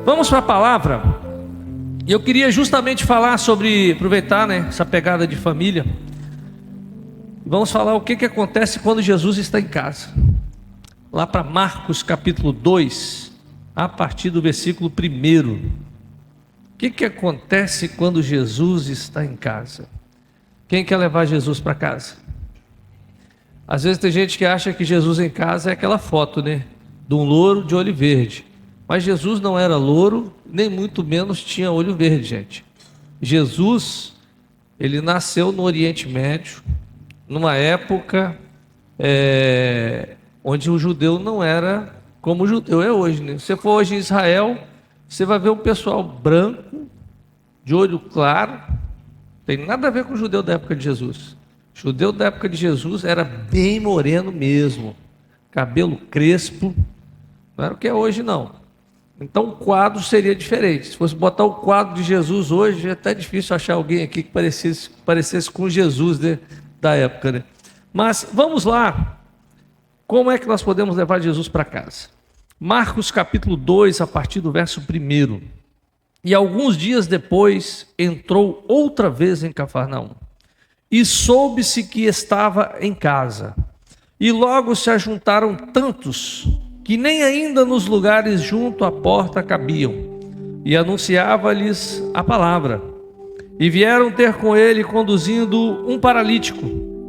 Vamos para a palavra. E eu queria justamente falar sobre, aproveitar, essa pegada de família. Vamos falar o que acontece quando Jesus está em casa. Lá para Marcos capítulo 2, a partir do versículo 1. O que acontece quando Jesus está em casa? Quem quer levar Jesus para casa? Às vezes tem gente que acha que Jesus em casa é aquela foto, de um louro de olho verde. Mas Jesus não era louro, nem muito menos tinha olho verde, gente. Jesus, ele nasceu no Oriente Médio, numa época onde o judeu não era como o judeu é hoje, Se você for hoje em Israel, você vai ver um pessoal branco, de olho claro, tem nada a ver com o judeu da época de Jesus. O judeu da época de Jesus era bem moreno mesmo, cabelo crespo, não era o que é hoje não. Então o quadro seria diferente. Se fosse botar o quadro de Jesus hoje, é até difícil achar alguém aqui que parecesse com Jesus da época, Mas vamos lá, como é que nós podemos levar Jesus para casa? Marcos capítulo 2, a partir do verso 1. E alguns dias depois, entrou outra vez em Cafarnaum, e soube-se que estava em casa. E logo se ajuntaram tantos, que nem ainda nos lugares junto à porta cabiam, e anunciava-lhes a palavra. E vieram ter com ele, conduzindo um paralítico,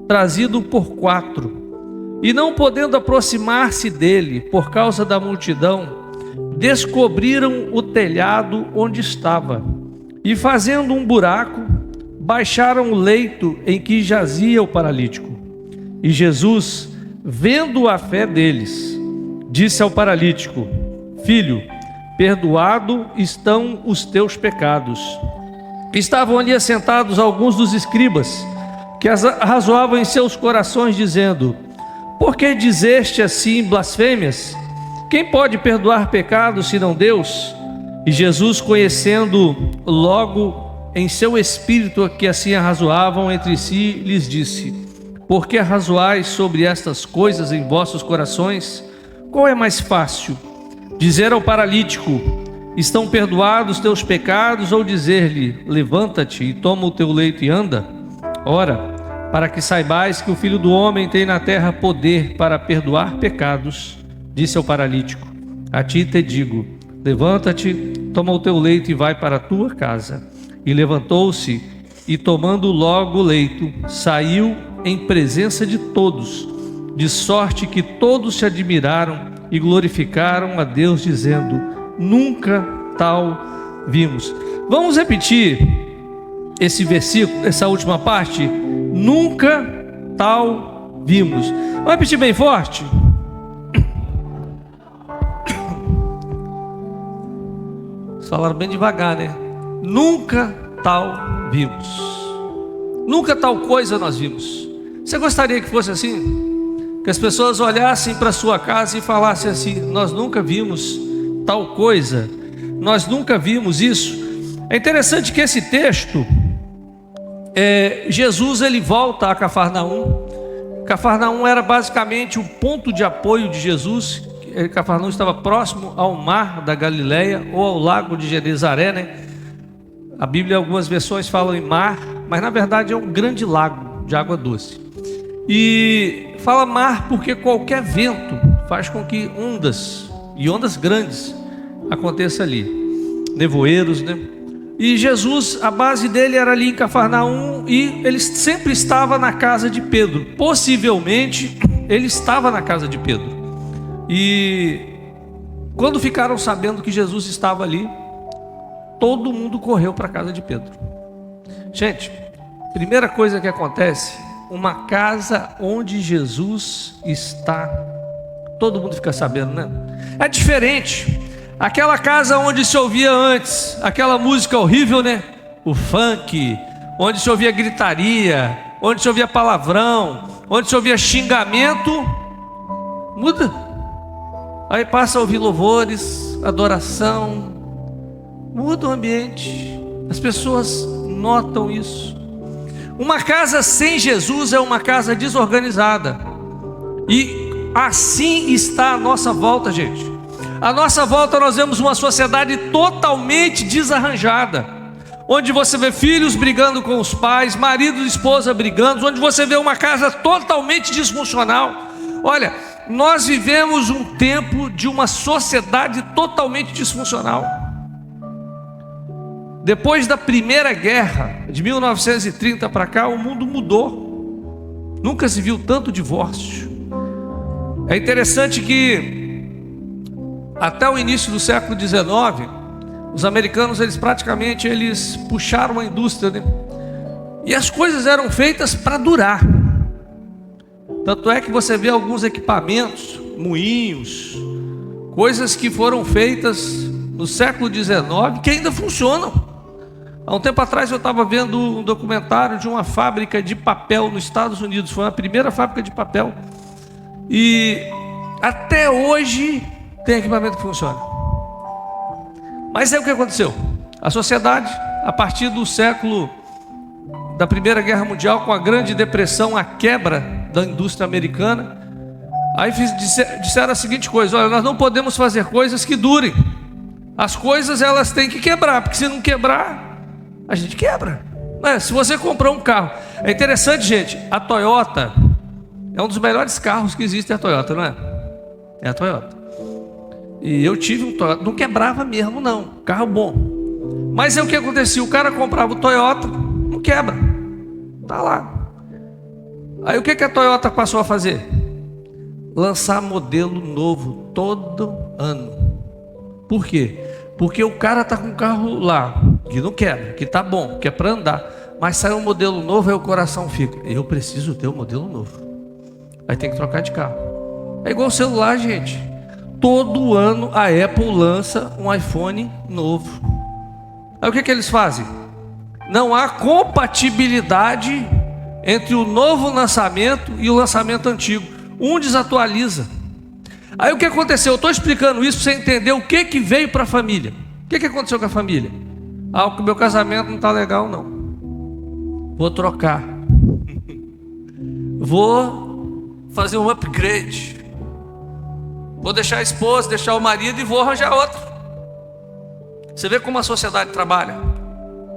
trazido por 4. E não podendo aproximar-se dele, por causa da multidão, descobriram o telhado onde estava, e fazendo um buraco, baixaram o leito em que jazia o paralítico. E Jesus, vendo a fé deles, disse ao paralítico: Filho, perdoado estão os teus pecados. Estavam ali assentados alguns dos escribas, que arrazoavam em seus corações, dizendo: Por que dizeste assim blasfêmias? Quem pode perdoar pecados senão Deus? E Jesus, conhecendo logo em seu espírito que assim arrazoavam entre si, lhes disse: Por que arrazoais sobre estas coisas em vossos corações? Qual é mais fácil? Dizer ao paralítico: Estão perdoados teus pecados, ou dizer-lhe: Levanta-te e toma o teu leito e anda? Ora, para que saibais que o Filho do Homem tem na terra poder para perdoar pecados, disse ao paralítico: A ti te digo, levanta-te, toma o teu leito e vai para a tua casa. E levantou-se, e tomando logo o leito, saiu em presença de todos, de sorte que todos se admiraram e glorificaram a Deus, dizendo: Nunca tal vimos. Vamos repetir esse versículo, essa última parte. Nunca tal vimos. Vamos repetir bem forte. Falaram bem devagar, Nunca tal vimos. Nunca tal coisa nós vimos. Você gostaria que fosse assim? Que as pessoas olhassem para a sua casa e falassem assim: Nós nunca vimos tal coisa, nós nunca vimos isso. É interessante que esse texto, Jesus ele volta a Cafarnaum. Cafarnaum era basicamente o ponto de apoio de Jesus. Cafarnaum estava próximo ao mar da Galileia ou ao lago de Genezaré, A Bíblia, algumas versões falam em mar, mas na verdade é um grande lago de água doce. E fala mar porque qualquer vento faz com que ondas, e ondas grandes, aconteça ali, nevoeiros, E Jesus, a base dele era ali em Cafarnaum, e ele sempre estava na casa de Pedro. Possivelmente ele estava na casa de Pedro. E quando ficaram sabendo que Jesus estava ali, todo mundo correu para a casa de Pedro. Gente, primeira coisa que acontece, uma casa onde Jesus está, todo mundo fica sabendo, É diferente. Aquela casa onde se ouvia antes aquela música horrível, O funk, onde se ouvia gritaria, onde se ouvia palavrão, onde se ouvia xingamento, muda. Aí passa a ouvir louvores, adoração, muda o ambiente. As pessoas notam isso. Uma casa sem Jesus é uma casa desorganizada. E assim está a nossa volta, gente. À nossa volta nós vemos uma sociedade totalmente desarranjada, onde você vê filhos brigando com os pais, marido e esposa brigando, onde você vê uma casa totalmente disfuncional. Olha, nós vivemos um tempo de uma sociedade totalmente disfuncional. Depois da Primeira Guerra, de 1930 para cá, o mundo mudou. Nunca se viu tanto divórcio. É interessante que até o início do século XIX, os americanos, eles puxaram a indústria, né? E as coisas eram feitas para durar. Tanto é que você vê alguns equipamentos, moinhos, coisas que foram feitas no século XIX que ainda funcionam. Há um tempo atrás eu estava vendo um documentário de uma fábrica de papel nos Estados Unidos. Foi a primeira fábrica de papel. E até hoje tem equipamento que funciona. Mas é o que aconteceu. A sociedade, a partir do século da Primeira Guerra Mundial, com a Grande Depressão, a quebra da indústria americana, aí disseram a seguinte coisa: olha, nós não podemos fazer coisas que durem. As coisas, elas têm que quebrar, porque se não quebrar, a gente quebra. Se você comprar um carro, é interessante, gente, a Toyota é um dos melhores carros que existe, a Toyota, não é? É a Toyota. E eu tive um Toyota, não quebrava mesmo não, carro bom. Mas é o que acontecia, o cara comprava o Toyota, não quebra, tá lá. Aí o que a Toyota passou a fazer? Lançar modelo novo todo ano. Por quê? Porque o cara tá com um carro lá, que não quebra, que tá bom, que é para andar, mas sai um modelo novo, aí o coração fica: eu preciso ter um modelo novo. Aí tem que trocar de carro. É igual o celular, gente. Todo ano a Apple lança um iPhone novo. Aí o que eles fazem? Não há compatibilidade entre o novo lançamento e o lançamento antigo. Um desatualiza. Aí o que aconteceu? Eu estou explicando isso para você entender o que veio para a família. O que aconteceu com a família? O meu casamento não está legal não. Vou trocar. Vou fazer um upgrade. Vou deixar a esposa, deixar o marido e vou arranjar outro. Você vê como a sociedade trabalha.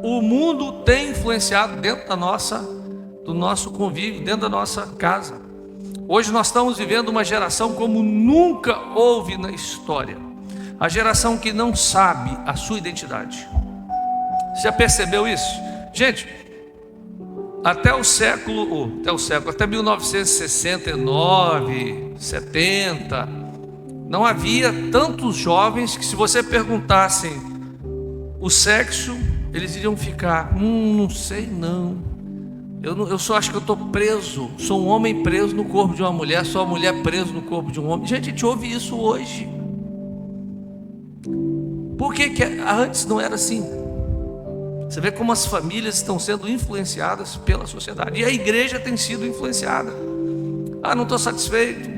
O mundo tem influenciado dentro do nosso convívio, dentro da nossa casa. Hoje nós estamos vivendo uma geração como nunca houve na história. A geração que não sabe a sua identidade. Você já percebeu isso? Gente, até 1969, 70, não havia tantos jovens que, se você perguntassem o sexo, eles iriam ficar: não sei não. Eu só acho que eu estou preso. Sou um homem preso no corpo de uma mulher, sou uma mulher presa no corpo de um homem. Gente, a gente ouve isso hoje. Por que antes não era assim? Você vê como as famílias estão sendo influenciadas pela sociedade. E a igreja tem sido influenciada. Não estou satisfeito.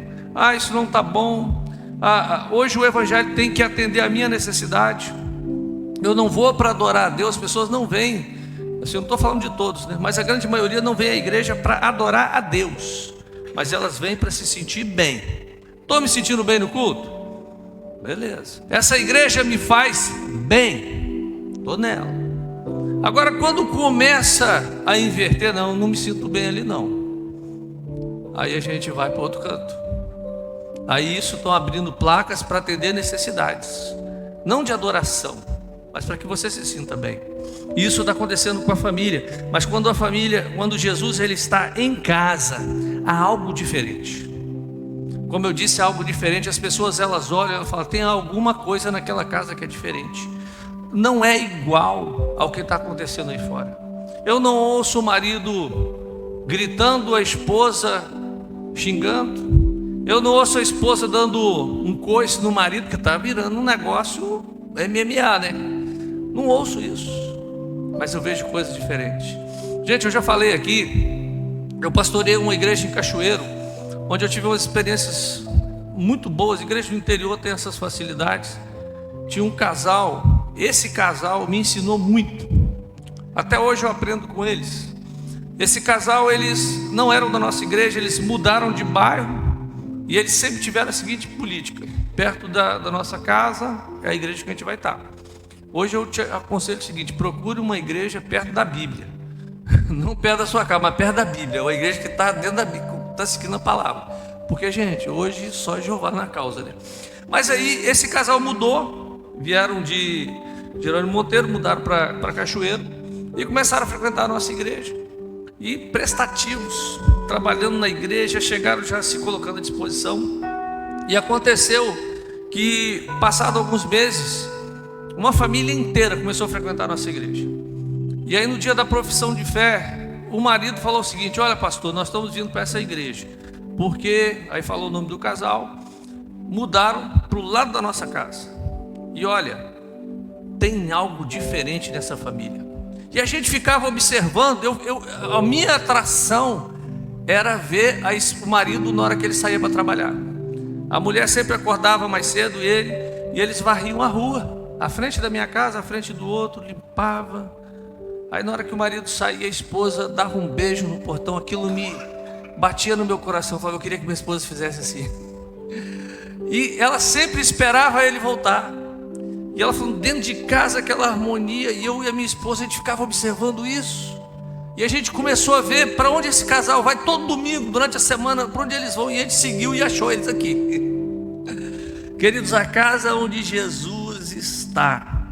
Isso não está bom. Hoje o evangelho tem que atender a minha necessidade. Eu não vou para adorar a Deus. As pessoas não vêm. Assim, eu não estou falando de todos, né? Mas a grande maioria não vem à igreja para adorar a Deus, mas elas vêm para se sentir bem. Estou me sentindo bem no culto? Beleza. Essa igreja me faz bem? Estou nela. Agora, quando começa a inverter, não me sinto bem ali não. Aí a gente vai para outro canto. Aí isso estão abrindo placas para atender necessidades, não de adoração, mas para que você se sinta bem. Isso está acontecendo com a família. Mas quando Jesus ele está em casa, há algo diferente. Como eu disse, há algo diferente. As pessoas elas olham e falam: tem alguma coisa naquela casa que é diferente. Não é igual ao que está acontecendo aí fora. Eu não ouço o marido gritando, a esposa xingando. Eu não ouço a esposa dando um coice no marido, que está virando um negócio MMA, né? Não ouço isso. Mas eu vejo coisas diferentes. Gente, eu já falei aqui, eu pastorei uma igreja em Cachoeiro, onde eu tive umas experiências muito boas. Igreja do interior tem essas facilidades. Tinha um casal, esse casal me ensinou muito. Até hoje eu aprendo com eles. Esse casal, eles não eram da nossa igreja, eles mudaram de bairro. E eles sempre tiveram a seguinte política: perto da nossa casa, é a igreja que a gente vai estar. Hoje eu te aconselho o seguinte: procure uma igreja perto da Bíblia. Não perto da sua casa, mas perto da Bíblia. Uma igreja que está dentro da Bíblia, está seguindo a palavra. Porque, gente, hoje só Jeová na causa, né? Mas aí esse casal mudou, vieram de Jerônimo Monteiro, mudaram para Cachoeiro e começaram a frequentar a nossa igreja. E prestativos, trabalhando na igreja, chegaram já se colocando à disposição. E aconteceu que, passado alguns meses, uma família inteira começou a frequentar a nossa igreja. E aí, no dia da profissão de fé, o marido falou o seguinte: olha, pastor, nós estamos vindo para essa igreja, porque, aí falou o nome do casal, mudaram para o lado da nossa casa. E olha, tem algo diferente nessa família. E a gente ficava observando. A minha atração era ver o marido na hora que ele saía para trabalhar. A mulher sempre acordava mais cedo, e eles varriam a rua, à frente da minha casa, à frente do outro, limpava. Aí na hora que o marido saía, a esposa dava um beijo no portão. Aquilo me batia no meu coração. Eu falava: eu queria que minha esposa fizesse assim. E ela sempre esperava ele voltar. E ela falou, dentro de casa, aquela harmonia. E eu e a minha esposa, a gente ficava observando isso. E a gente começou a ver para onde esse casal vai todo domingo, durante a semana, para onde eles vão. E a gente seguiu e achou eles aqui. Queridos, a casa onde Jesus está,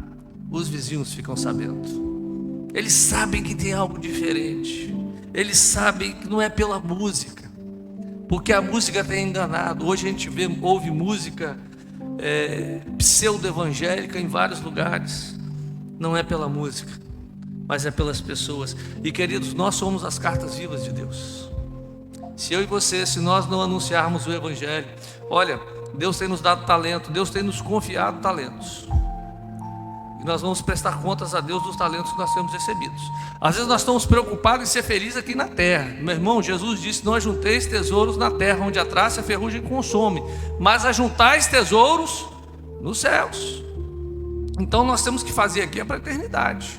os vizinhos ficam sabendo. Eles sabem que tem algo diferente. Eles sabem que não é pela música, porque a música tem enganado. Hoje a gente ouve música pseudo-evangélica em vários lugares. Não é pela música, mas é pelas pessoas. E, queridos, nós somos as cartas vivas de Deus. Se eu e você, se nós não anunciarmos o evangelho, olha, Deus tem nos dado talento, Deus tem nos confiado talentos, e nós vamos prestar contas a Deus dos talentos que nós temos recebidos. Às vezes nós estamos preocupados em ser felizes aqui na terra. Meu irmão, Jesus disse: não ajunteis tesouros na terra, onde a traça e a ferrugem consome, mas ajuntais tesouros nos céus. Então nós temos que fazer aqui para a eternidade.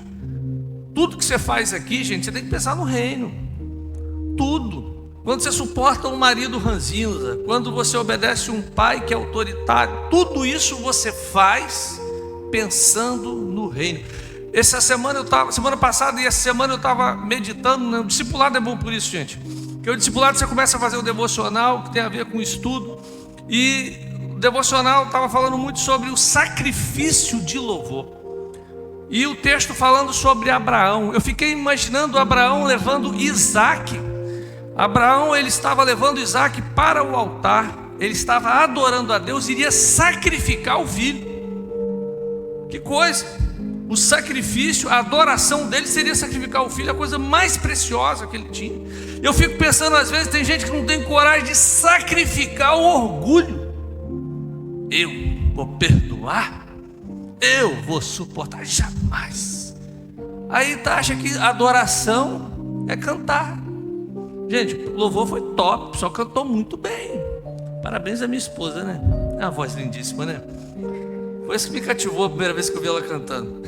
Tudo que você faz aqui, gente, você tem que pensar no reino. Tudo. Quando você suporta um marido ranzinza, quando você obedece um pai que é autoritário, tudo isso você faz pensando no reino. Semana passada e essa semana eu estava meditando, né? O discipulado é bom por isso, gente. Porque o discipulado você começa a fazer o devocional, que tem a ver com o estudo. E o devocional estava falando muito sobre o sacrifício de louvor. E o texto falando sobre Abraão. Eu fiquei imaginando Abraão levando Isaac. Abraão, ele estava levando Isaac para o altar. Ele estava adorando a Deus, iria sacrificar o filho. Que coisa! O sacrifício, a adoração dele seria sacrificar o filho, a coisa mais preciosa que ele tinha. Eu fico pensando, às vezes tem gente que não tem coragem de sacrificar o orgulho. Eu vou perdoar, eu vou suportar, jamais. Aí acha que adoração é cantar. Gente, o louvor foi top, o pessoal cantou muito bem. Parabéns à minha esposa, né? É uma voz lindíssima, né? Foi isso que me cativou a primeira vez que eu vi ela cantando.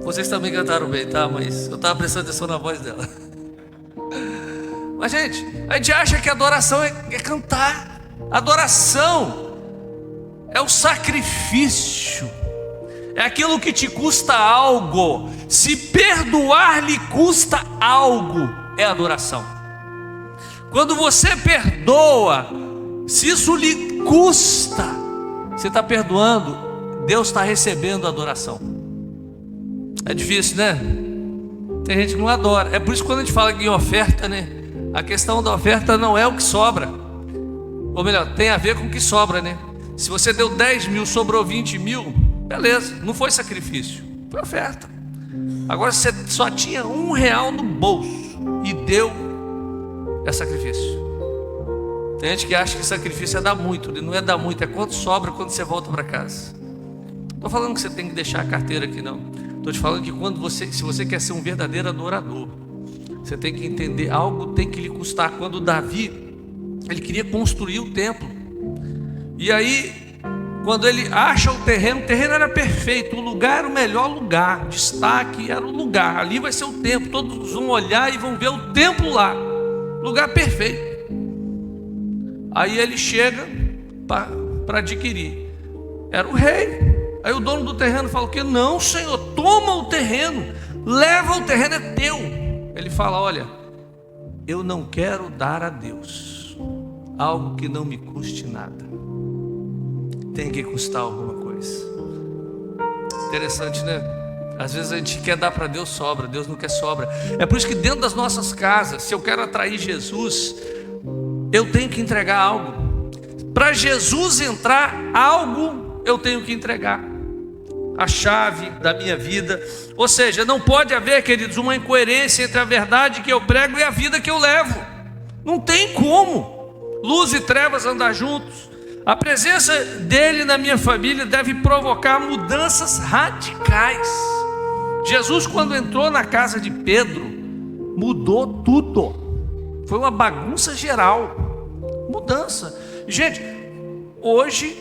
Vocês também cantaram bem, tá? Mas eu estava prestando atenção na voz dela. Mas, gente, a gente acha que adoração é cantar. Adoração é o sacrifício. É aquilo que te custa algo. Se perdoar lhe custa algo, é adoração. Quando você perdoa, se isso lhe custa, você está perdoando, Deus está recebendo a adoração. É difícil, né? Tem gente que não adora. É por isso que quando a gente fala em oferta, né? A questão da oferta não é o que sobra. Ou melhor, tem a ver com o que sobra, né? Se você deu 10 mil, sobrou 20 mil, beleza, não foi sacrifício, foi oferta. Agora você só tinha R$1 no bolso e deu, é sacrifício. Tem gente que acha que sacrifício é dar muito. Não é dar muito, é quanto sobra quando você volta para casa. Não estou falando que você tem que deixar a carteira aqui, não. Estou te falando que se você quer ser um verdadeiro adorador, você tem que entender, algo tem que lhe custar. Quando Davi, ele queria construir o templo, e aí quando ele acha o terreno era perfeito, o lugar era o melhor lugar, destaque era o lugar, ali vai ser o templo, todos vão olhar e vão ver o templo lá, lugar perfeito. Aí ele chega para adquirir. Era o rei. Aí o dono do terreno falou que não, senhor, toma o terreno, leva o terreno, é teu. Ele fala: olha, eu não quero dar a Deus algo que não me custe nada, tem que custar alguma coisa. Interessante, né? Às vezes a gente quer dar para Deus sobra, Deus não quer sobra. É por isso que dentro das nossas casas, se eu quero atrair Jesus, eu tenho que entregar algo. Para Jesus entrar, algo eu tenho que entregar. A chave da minha vida. Ou seja, não pode haver, queridos, uma incoerência entre a verdade que eu prego e a vida que eu levo. Não tem como luz e trevas andar juntos. A presença dele na minha família deve provocar mudanças radicais. Jesus, quando entrou na casa de Pedro, mudou tudo. Foi uma bagunça geral. Mudança. Gente, hoje,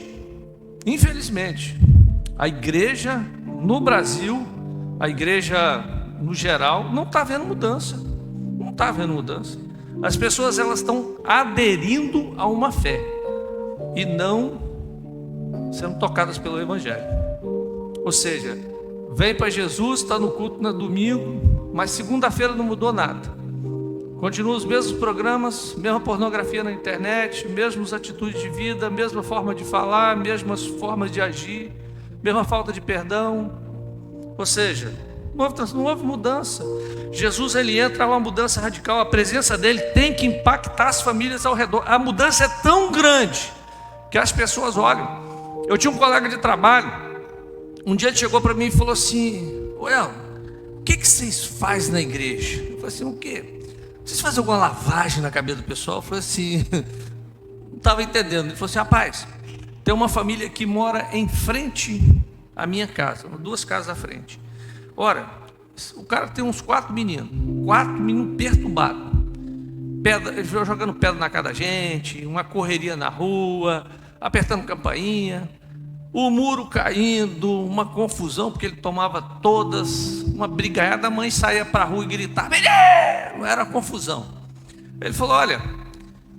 infelizmente, a igreja no Brasil, a igreja no geral, não está vendo mudança. Não está vendo mudança. As pessoas, elas estão aderindo a uma fé e não sendo tocadas pelo Evangelho. Ou seja, vem para Jesus, está no culto no domingo, mas segunda-feira não mudou nada. Continua os mesmos programas, mesma pornografia na internet, mesmas atitudes de vida, mesma forma de falar, mesmas formas de agir, mesma falta de perdão. Ou seja, não houve mudança. Jesus, ele entra, uma mudança radical. A presença dele tem que impactar as famílias ao redor. A mudança é tão grande que as pessoas olham. Eu tinha um colega de trabalho, um dia ele chegou para mim e falou assim: Well, o que vocês fazem na igreja? Eu falei assim: o quê? Vocês fazem alguma lavagem na cabeça do pessoal? Eu falei assim, não estava entendendo. Ele falou assim: rapaz, tem uma família que mora em frente à minha casa, 2 casas à frente. Ora, o cara tem uns 4 meninos perturbados, pedra, jogando pedra na cara da gente, uma correria na rua, apertando campainha, o muro caindo, uma confusão, porque ele tomava todas, uma brigaiada. A mãe saía para a rua e gritava: menino! Era confusão. Ele falou: olha,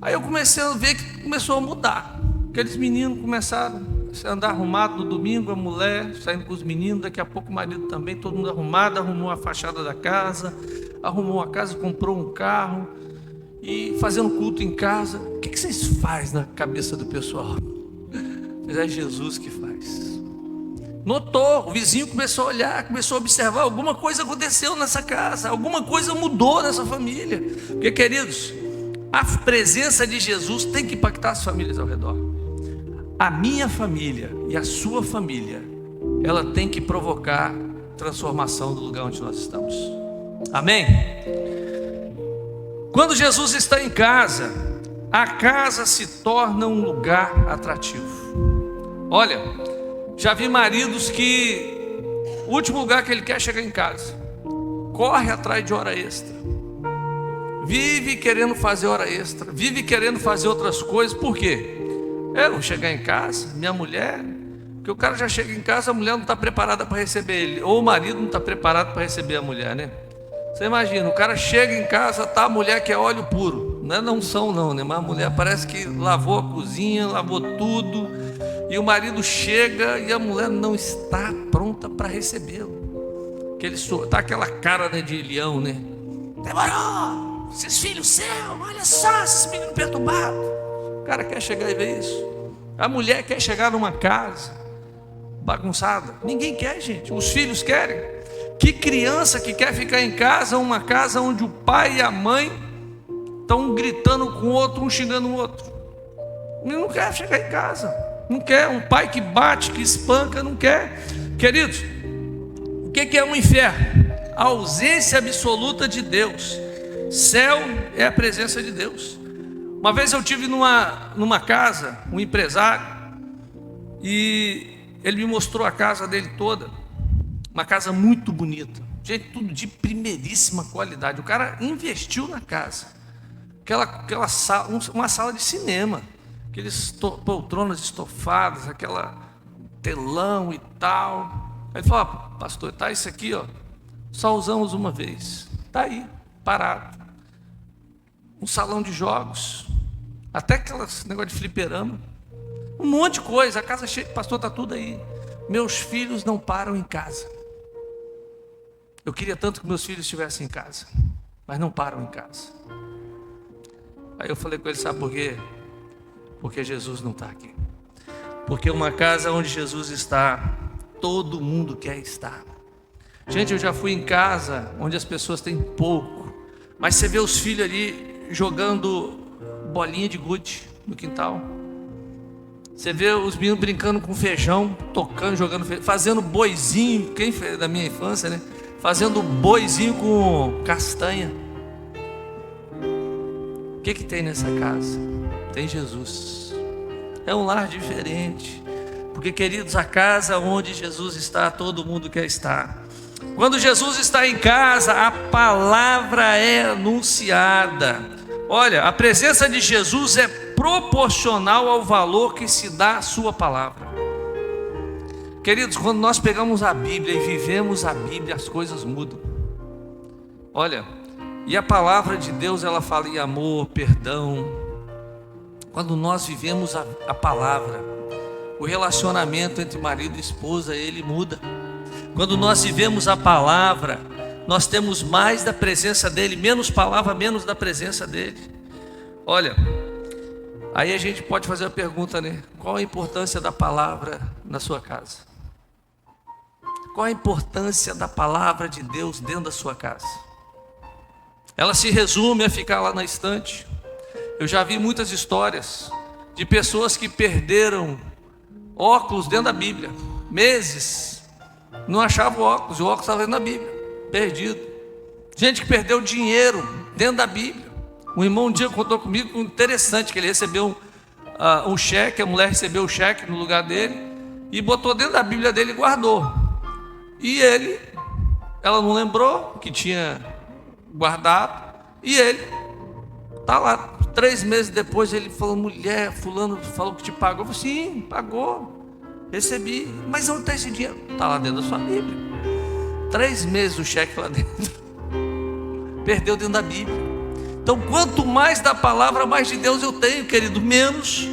aí eu comecei a ver que começou a mudar. Aqueles meninos começaram a andar arrumado no domingo, a mulher saindo com os meninos, daqui a pouco o marido também, todo mundo arrumado, arrumou a fachada da casa, arrumou a casa, comprou um carro e fazendo culto em casa. O que vocês fazem na cabeça do pessoal? Mas é Jesus que faz. Notou, o vizinho começou a olhar, começou a observar, alguma coisa aconteceu nessa casa, alguma coisa mudou nessa família. Porque, queridos, a presença de Jesus tem que impactar as famílias ao redor. A minha família e a sua família, ela tem que provocar transformação do lugar onde nós estamos. Amém? Quando Jesus está em casa, a casa se torna um lugar atrativo. Olha, já vi maridos que o último lugar que ele quer é chegar em casa, corre atrás de hora extra, vive querendo fazer hora extra, vive querendo fazer outras coisas. Por quê? Eu vou chegar em casa, minha mulher, porque o cara já chega em casa, a mulher não está preparada para receber ele, ou o marido não está preparado para receber a mulher, né? Você imagina, o cara chega em casa, tá a mulher que é óleo puro, não são não, né? Mas a mulher parece que lavou a cozinha, lavou tudo, e o marido chega e a mulher não está pronta para recebê-lo. Tá aquela cara, né, de leão, né? Demorou, esses filhos seus, olha só esses meninos perturbados. O cara quer chegar e ver isso. A mulher quer chegar numa casa bagunçada. Ninguém quer, gente. Os filhos querem. Que criança que quer ficar em casa, uma casa onde o pai e a mãe estão gritando com o outro, um xingando o outro? Ele não quer chegar em casa. Não quer. Um pai que bate, que espanca, não quer. Queridos, o que é um inferno? A ausência absoluta de Deus. Céu é a presença de Deus. Uma vez eu tive numa casa, um empresário, e ele me mostrou a casa dele toda. Uma casa muito bonita, gente, tudo de primeiríssima qualidade. O cara investiu na casa. Aquela sala, uma sala de cinema, aqueles poltronas estofadas, aquela telão e tal. Aí ele falou: pastor, tá isso aqui, ó, só usamos uma vez, tá aí, parado. Um salão de jogos, até aquele negócio de fliperama. Um monte de coisa, a casa cheia, pastor, está tudo aí. Meus filhos não param em casa. Eu queria tanto que meus filhos estivessem em casa, mas não param em casa. Aí eu falei com ele, sabe por quê? Porque Jesus não está aqui. Porque uma casa onde Jesus está, todo mundo quer estar. Gente, eu já fui em casa onde as pessoas têm pouco, mas você vê os filhos ali jogando bolinha de gude no quintal. Você vê os meninos brincando com feijão, tocando, jogando feijão, fazendo boizinho, quem fez da minha infância, né? Fazendo boizinho com castanha. O que tem nessa casa? Tem Jesus. É um lar diferente. Porque, queridos, a casa onde Jesus está, todo mundo quer estar. Quando Jesus está em casa, a palavra é anunciada. Olha, a presença de Jesus é proporcional ao valor que se dá à sua palavra. Queridos, quando nós pegamos a Bíblia e vivemos a Bíblia, as coisas mudam. Olha, e a palavra de Deus, ela fala em amor, perdão. Quando nós vivemos a palavra, o relacionamento entre marido e esposa, ele muda. Quando nós vivemos a palavra, nós temos mais da presença dele, menos palavra, menos da presença dele. Olha, aí a gente pode fazer a pergunta, né? Qual a importância da palavra na sua casa? Qual a importância da palavra de Deus dentro da sua casa? Ela se resume a ficar lá na estante. Eu já vi muitas histórias de pessoas que perderam óculos dentro da Bíblia, meses, não achavam óculos, o óculos estava dentro da Bíblia, perdido. Gente que perdeu dinheiro dentro da Bíblia. Um irmão um dia contou comigo interessante, que ele recebeu um cheque, a mulher recebeu o cheque no lugar dele e botou dentro da Bíblia dele e guardou. E ela não lembrou que tinha guardado, e ele está lá. 3 meses depois ele falou, mulher, fulano falou que te pagou. Eu falei, sim, pagou, recebi, mas onde está esse dinheiro? Está lá dentro da sua Bíblia. 3 meses o cheque lá dentro, perdeu dentro da Bíblia. Então quanto mais da palavra, mais de Deus eu tenho, querido, menos.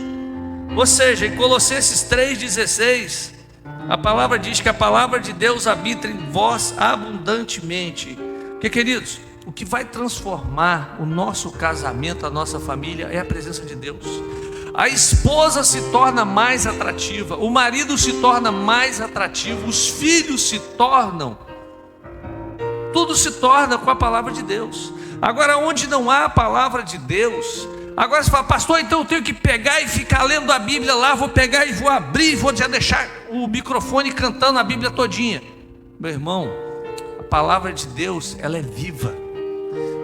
Ou seja, em Colossenses 3,16, a palavra diz que a palavra de Deus habita em vós abundantemente. Porque, queridos, o que vai transformar o nosso casamento, a nossa família, é a presença de Deus. A esposa se torna mais atrativa, o marido se torna mais atrativo, os filhos se tornam, tudo se torna com a palavra de Deus. Agora, onde não há a palavra de Deus, agora você fala, pastor, então eu tenho que pegar e ficar lendo a Bíblia lá, vou pegar e vou abrir, vou já deixar o microfone cantando a Bíblia todinha. Meu irmão, a palavra de Deus, ela é viva.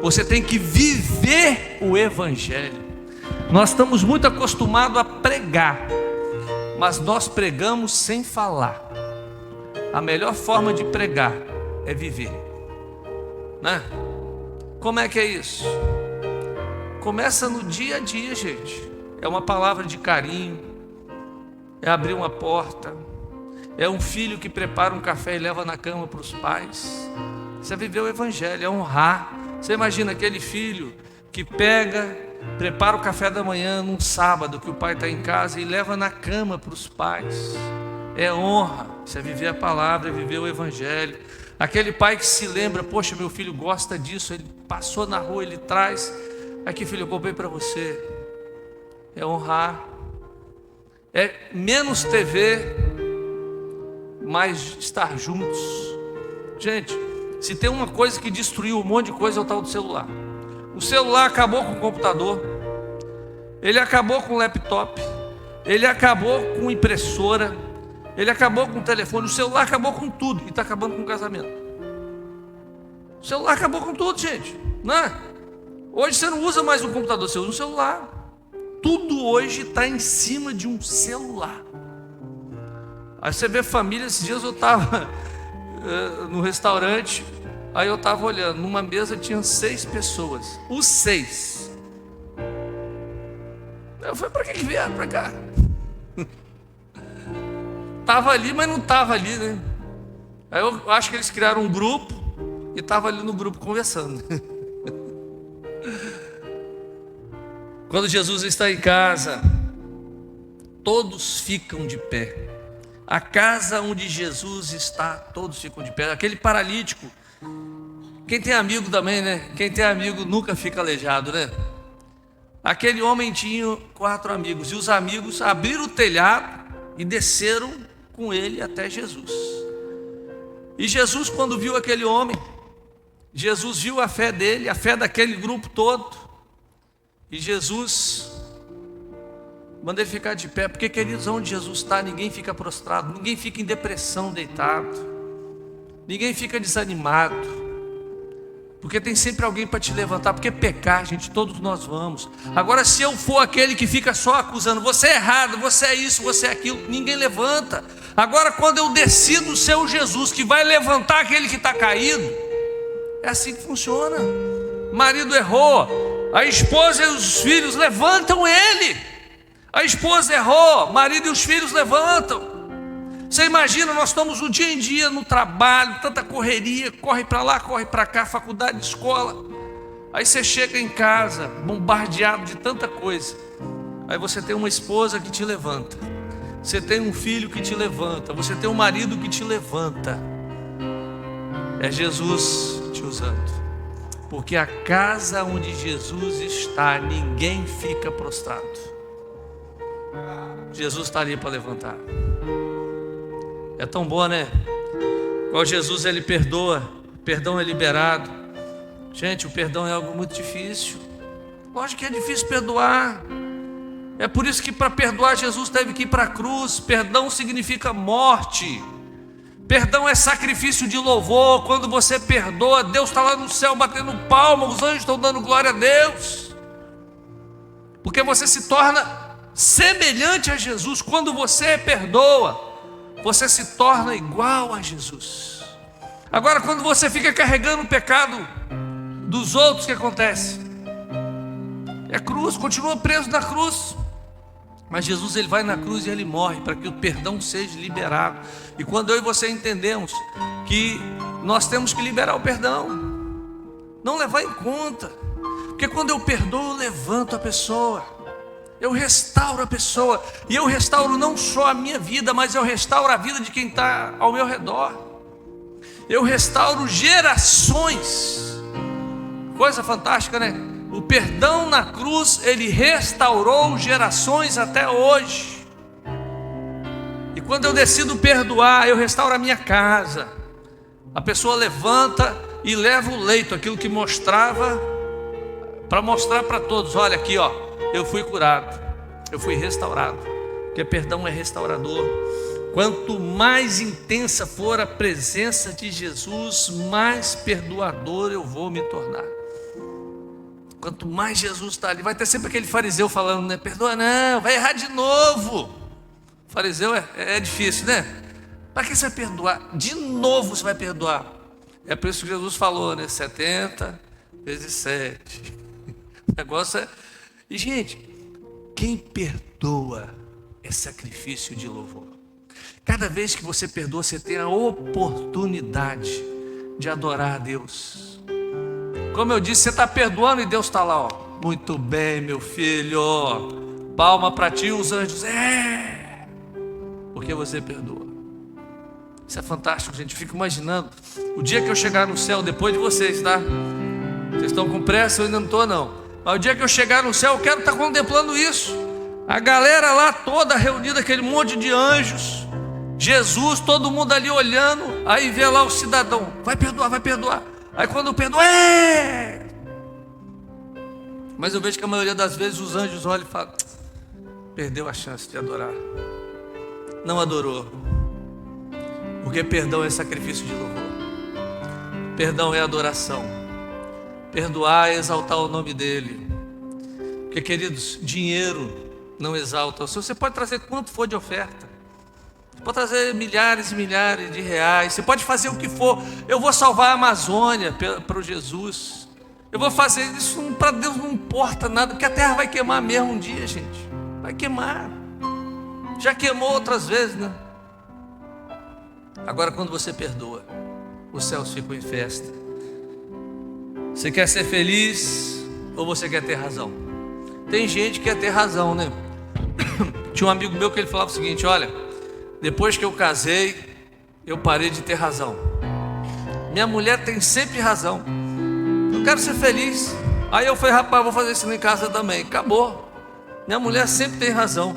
Você tem que viver o Evangelho. Nós estamos muito acostumados a pregar, mas nós pregamos sem falar. A melhor forma de pregar é viver, né? Como é que é isso? Começa no dia a dia, gente. É uma palavra de carinho, é abrir uma porta, é um filho que prepara um café e leva na cama para os pais. Isso é viver o Evangelho, é honrar. Você imagina aquele filho que pega, prepara o café da manhã num sábado que o pai está em casa e leva na cama para os pais. É honra, isso é viver a palavra, é viver o Evangelho. Aquele pai que se lembra, poxa, meu filho gosta disso, ele passou na rua, ele traz, aqui filho, eu comprei para você. É honrar. É menos TV, mais estar juntos. Gente, se tem uma coisa que destruiu um monte de coisa, é o tal do celular. O celular acabou com o computador, ele acabou com o laptop, ele acabou com impressora, ele acabou com o telefone, o celular acabou com tudo e está acabando com o casamento. O celular acabou com tudo, gente, né? Hoje você não usa mais um computador, você usa um celular. Tudo hoje está em cima de um celular. Aí você vê família. Esses dias eu estava no restaurante, aí eu estava olhando, numa mesa tinha 6 pessoas, os 6. Eu falei, para que vieram para cá? Estava ali, mas não estava ali, né? Aí eu acho que eles criaram um grupo e estava ali no grupo conversando. Quando Jesus está em casa, todos ficam de pé. A casa onde Jesus está, todos ficam de pé. Aquele paralítico, quem tem amigo também, né? Quem tem amigo nunca fica aleijado, né? Aquele homem tinha 4 amigos, e os amigos abriram o telhado e desceram com ele até Jesus. E Jesus, quando viu aquele homem, Jesus viu a fé dele, a fé daquele grupo todo, e Jesus manda ele ficar de pé, porque, queridos, onde Jesus está, ninguém fica prostrado, ninguém fica em depressão deitado, ninguém fica desanimado, porque tem sempre alguém para te levantar. Porque pecar, gente, todos nós vamos. Agora, se eu for aquele que fica só acusando, você é errado, você é isso, você é aquilo, ninguém levanta. Agora, quando eu decido ser o Jesus que vai levantar aquele que está caído, é assim que funciona. Marido errou, a esposa e os filhos levantam ele. A esposa errou, marido e os filhos levantam. Você imagina, nós estamos o dia em dia no trabalho, tanta correria, corre para lá, corre para cá, faculdade, escola. Aí você chega em casa, bombardeado de tanta coisa. Aí você tem uma esposa que te levanta, você tem um filho que te levanta, você tem um marido que te levanta. É Jesus te usando. Porque a casa onde Jesus está, ninguém fica prostrado. Jesus está ali para levantar. É tão bom, né? Igual Jesus, ele perdoa, perdão é liberado. Gente, o perdão é algo muito difícil. Lógico que é difícil perdoar. É por isso que para perdoar Jesus teve que ir para a cruz. Perdão significa morte. Perdão é sacrifício de louvor. Quando você perdoa, Deus está lá no céu batendo palma, os anjos estão dando glória a Deus. Porque você se torna semelhante a Jesus. Quando você perdoa, você se torna igual a Jesus. Agora, quando você fica carregando o pecado dos outros, o que acontece? É cruz, continua preso na cruz. Mas Jesus, ele vai na cruz e ele morre para que o perdão seja liberado. E quando eu e você entendemos que nós temos que liberar o perdão, não levar em conta, porque quando eu perdoo, eu levanto a pessoa, eu restauro a pessoa, e eu restauro não só a minha vida, mas eu restauro a vida de quem está ao meu redor. Eu restauro gerações. Coisa fantástica, né? O perdão na cruz, ele restaurou gerações até hoje. E quando eu decido perdoar, eu restauro a minha casa. A pessoa levanta e leva o leito, aquilo que mostrava, para mostrar para todos: olha aqui, ó, eu fui curado, eu fui restaurado. Porque perdão é restaurador. Quanto mais intensa for a presença de Jesus, mais perdoador eu vou me tornar. Quanto mais Jesus está ali, vai ter sempre aquele fariseu falando, né? Perdoa não, vai errar de novo. Fariseu é difícil, né? Para que você vai perdoar? De novo você vai perdoar. É por isso que Jesus falou, né? 70 vezes 7. O negócio é... E, gente, quem perdoa é sacrifício de louvor. Cada vez que você perdoa, você tem a oportunidade de adorar a Deus. Como eu disse, você está perdoando e Deus está lá, ó. Muito bem, meu filho. Palma para ti, os anjos. Porque você perdoa. Isso é fantástico, gente. Eu fico imaginando o dia que eu chegar no céu, depois de vocês, tá? Vocês estão com pressa, eu ainda não estou, não. Mas o dia que eu chegar no céu, eu quero estar contemplando isso. A galera lá toda reunida, aquele monte de anjos, Jesus, todo mundo ali olhando. Aí vê lá o cidadão: vai perdoar, vai perdoar. Aí quando eu perdoo, mas eu vejo que a maioria das vezes os anjos olham e falam: perdeu a chance de adorar, não adorou. Porque perdão é sacrifício de louvor, perdão é adoração, perdoar é exaltar o nome dele. Porque, queridos, dinheiro não exalta o Senhor. Você pode trazer quanto for de oferta, pode trazer milhares e milhares de reais, você pode fazer o que for. Eu vou salvar a Amazônia para o Jesus, eu vou fazer isso, para Deus não importa nada, porque a terra vai queimar mesmo um dia, gente. Vai queimar, já queimou outras vezes, né? Agora, quando você perdoa, os céus ficam em festa. Você quer ser feliz ou você quer ter razão? Tem gente que quer ter razão, né? Tinha um amigo meu que ele falava o seguinte: olha, depois que eu casei, eu parei de ter razão. Minha mulher tem sempre razão. Eu quero ser feliz. Aí eu falei: rapaz, vou fazer isso em casa também. Acabou. Minha mulher sempre tem razão.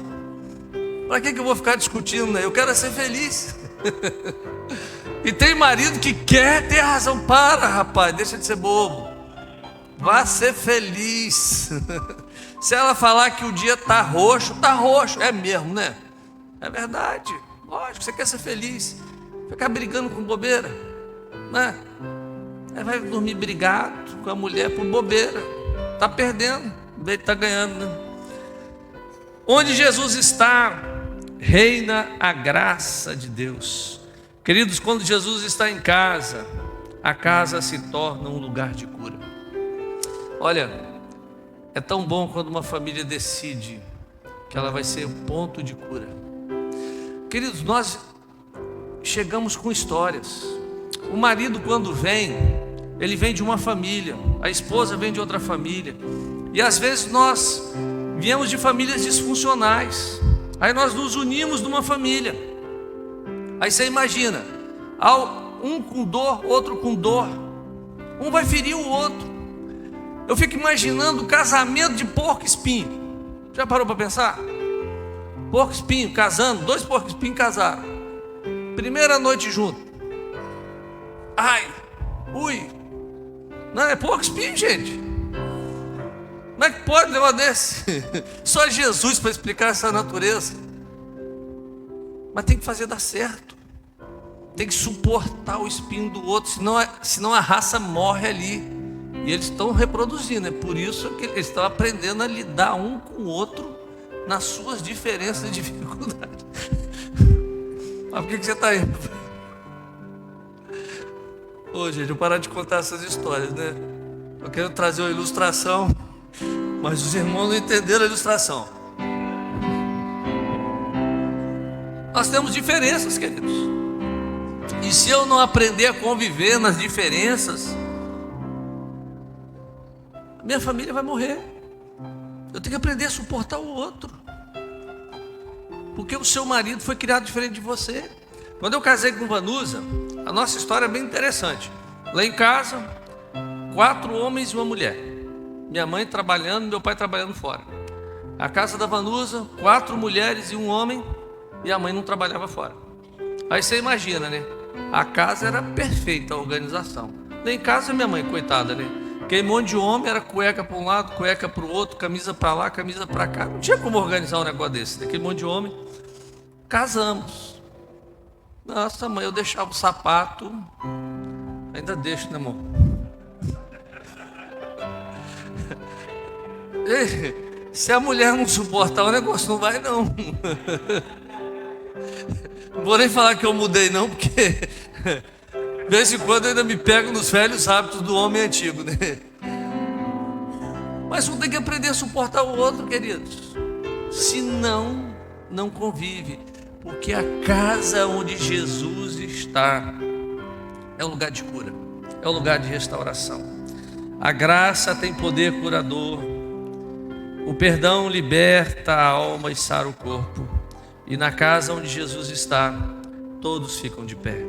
Para que eu vou ficar discutindo, né? Eu quero ser feliz. E tem marido que quer ter razão. Para, rapaz, deixa de ser bobo. Vá ser feliz. Se ela falar que o dia está roxo, está roxo. É mesmo, né? É verdade. Lógico, você quer ser feliz. Ficar brigando com bobeira, né? Aí vai dormir brigado com a mulher por bobeira. Está perdendo, em vez de estar ganhando, né? Onde Jesus está, reina a graça de Deus. Queridos, quando Jesus está em casa, a casa se torna um lugar de cura. Olha, é tão bom quando uma família decide que ela vai ser um ponto de cura. Queridos, nós chegamos com histórias. O marido, quando vem, ele vem de uma família, a esposa vem de outra família, e às vezes nós viemos de famílias disfuncionais. Aí nós nos unimos numa família. Aí você imagina, um com dor, outro com dor, um vai ferir o outro. Eu fico imaginando o casamento de porco-espinho. Já parou para pensar? Porco-espinho casando, 2 porco-espinhos casaram. Primeira noite junto. Ai, ui. Não é porco-espinho, gente. Como é que pode um negócio desse? Só Jesus para explicar essa natureza. Mas tem que fazer dar certo. Tem que suportar o espinho do outro, senão a raça morre ali. E eles estão reproduzindo. É por isso que eles estão aprendendo a lidar um com o outro nas suas diferenças e dificuldades. Mas por que você está aí? Ô, gente, eu parar de contar essas histórias, né? Eu quero trazer uma ilustração, mas os irmãos não entenderam a ilustração. Nós temos diferenças, queridos. E se eu não aprender a conviver nas diferenças, a minha família vai morrer. Eu tenho que aprender a suportar o outro. Porque o seu marido foi criado diferente de você. Quando eu casei com Vanusa, a nossa história é bem interessante. Lá em casa, 4 homens e uma mulher. Minha mãe trabalhando, meu pai trabalhando fora. A casa da Vanusa, 4 mulheres e um homem, e a mãe não trabalhava fora. Aí você imagina, né? A casa era perfeita, a organização. Lá em casa, minha mãe, coitada, né? Aquele monte de homem, era cueca para um lado, cueca para o outro, camisa para lá, camisa para cá. Não tinha como organizar um negócio desse. Aquele monte de homem. Casamos. Nossa, mãe, eu deixava o sapato. Ainda deixo, né, amor? Se a mulher não suportar o negócio, não vai, não. Não vou nem falar que eu mudei, não, porque de vez em quando eu ainda me pego nos velhos hábitos do homem antigo, né? Mas um tem que aprender a suportar o outro, queridos. Senão, não convive. Porque a casa onde Jesus está é um lugar de cura, é um lugar de restauração. A graça tem poder curador. O perdão liberta a alma e sara o corpo. E na casa onde Jesus está, todos ficam de pé.